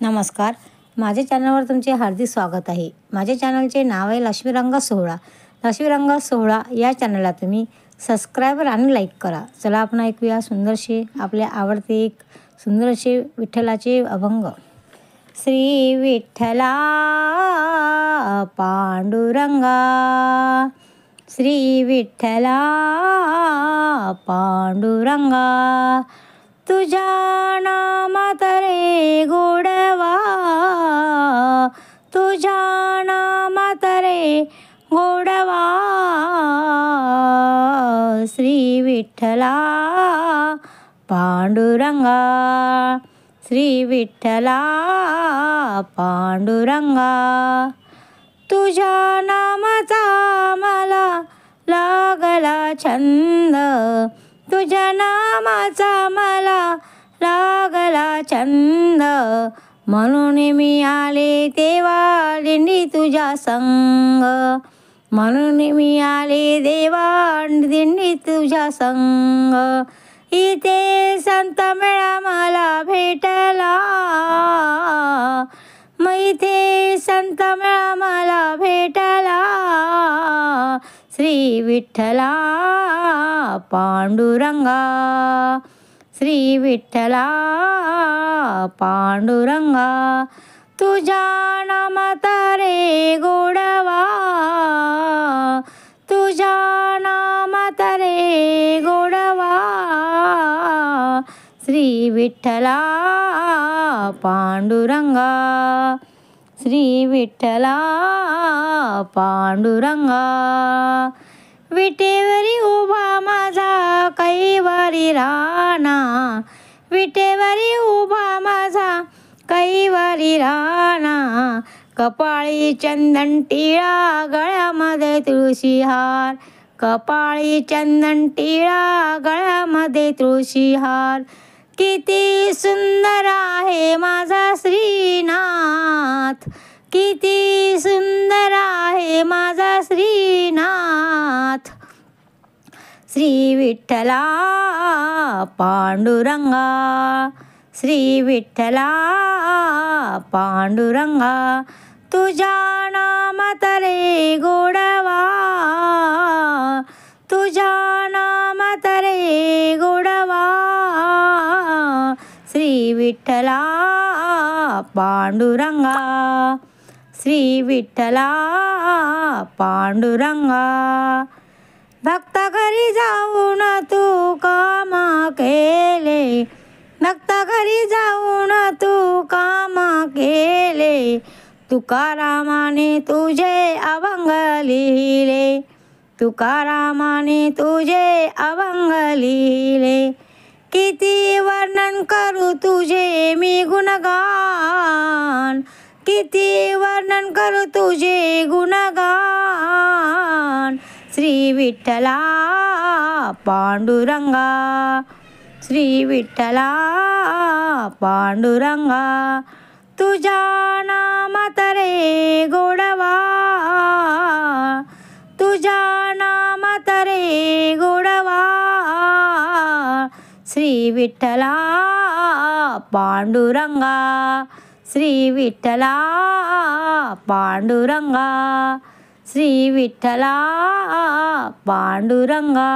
नमस्कार. माझ्या चॅनलवर तुमचे हार्दिक स्वागत आहे. माझ्या चॅनलचे नाव आहे लक्ष्मीरंग सोहळा. लक्ष्मीरंग सोहळा या चॅनलला तुम्ही सबस्क्राईब आणि लाईक करा. चला आपण ऐकूया सुंदरसे आपले आवडते एक सुंदरसे विठ्ठलाचे अभंग. श्री विठ्ठला पांडुरंगा, श्री विठ्ठला पांडुरंगा, तुझ्या नामात रे गोडवा, तुझ्या नामात रे गोडवा. श्री विठ्ठला पांडुरंगा, श्री विठ्ठला पांडुरंगा, तुझ्या नामाचा मला लागला छंद, तुझ्या नामाचा मला लागला छंद. म्हणून मी आले देवा दिंडी तुझ्या संग, म्हणून मी आले देवा दिंडी तुझ्या संग. इथे संत मेळा मला भेटला, मग इथे संत मेळा मला भेटला. श्री विठ्ठला पांडुरंगा, श्री विठ्ठला पांडुरंगा, तुझ्या नामात रे गोडवा, तुझ्या नामात रे गोडवा. श्री विठ्ठला पांडुरंगा, श्री विठ्ठला पांडुरंगा. विटेवरी उभा माझा कैवारी राणा, विटेवरी उभा माझा कैवारी राणा. कपाळी चंदन टिळा गळ्यामध्ये तुळशी हार, कपाळी चंदन टिळा गळ्यामध्ये तुळशी हार. किती सुंदर आहे माझा श्रीनाथ, किती सुंदर आहे माझा श्रीनाथ. श्री विठ्ठला पांडुरंगा, श्री विठ्ठला पांडुरंगा, तुझ्या नामात रे गोडवा, तुझ्या नामात रे गोडवा. श्री विठ्ठला पांडुरंगा, श्री विठ्ठला पांडुरंगा. भक्त घरी जाऊन तू काम केले, भक्त घरी जाऊन तू काम केले. तुकारामाने तुझे अभंग लिहिले, तुकारामाने तुझे अभंग लिहिले. किती वर्णन करू तुझे मी गुणगान, किती वर्णन करू तुझे गुणगान. श्री विठ्ठला पांडुरंगा, श्री विठ्ठला पांडुरंगा, तुझ्या नामात रे गोडवा, तुझ्या नामात रे गोडवा. श्री विठ्ठला पांडुरंगा, श्री विठ्ठला पांडुरंगा, श्री विठ्ठला पांडुरंगा.